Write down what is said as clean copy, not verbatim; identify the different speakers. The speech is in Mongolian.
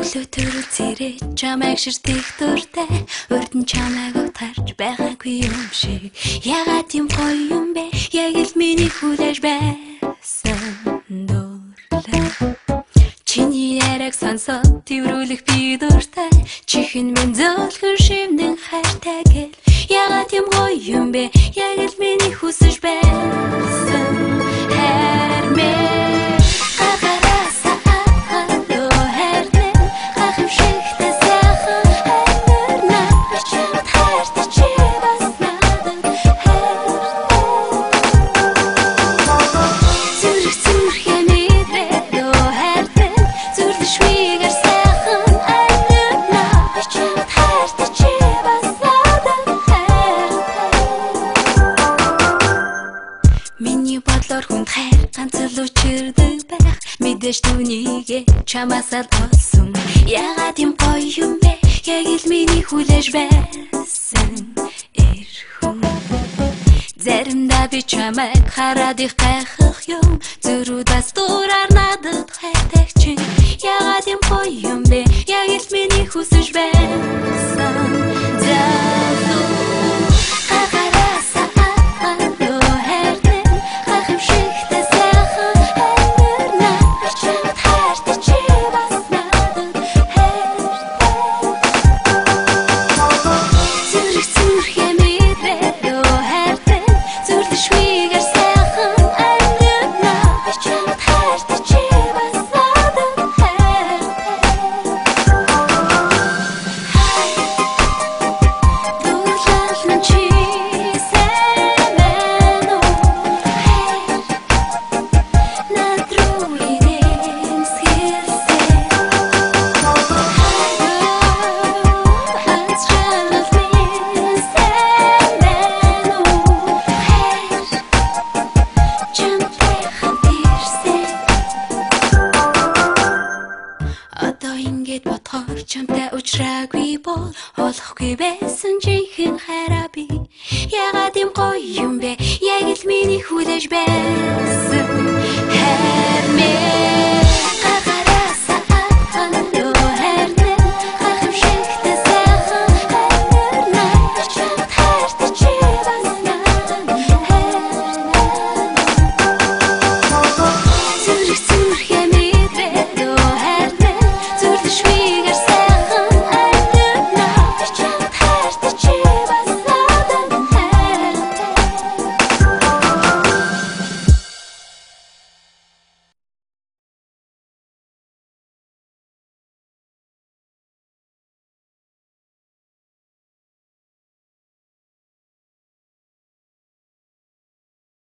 Speaker 1: Өглөөтөрөл цэрээ чамайг ширтэх дуртай урд нь чамайг утгарч байгаагүй юм шиг ягаад юм гоё юм бэ яг л миний хүлээж байсан дурлаа чиний яраг сонсоод тэрүүлэх би дуртай чихэн минь зөөлхөн шивнэн хайртай гэл ягаад юм гоё юм бэ яг л миний хүсэж байсан хайр минь мэдээж түүнийгээ чамаас л олсон ягаад юм гоё юм бэ яг л миний хүлээж байсан эрхүү заримдаа би чамайг хараад их гайхах юм зүрүүдээс дураар надад хайртай чинь ягаад юм гоё юм бэ яг л миний хүсэж байсан чамтай уулзраагүй бол олохгүй байсан жинхэнэ хайраа би ягаад юм гоё юм бэ яг л миний хүлээж байсан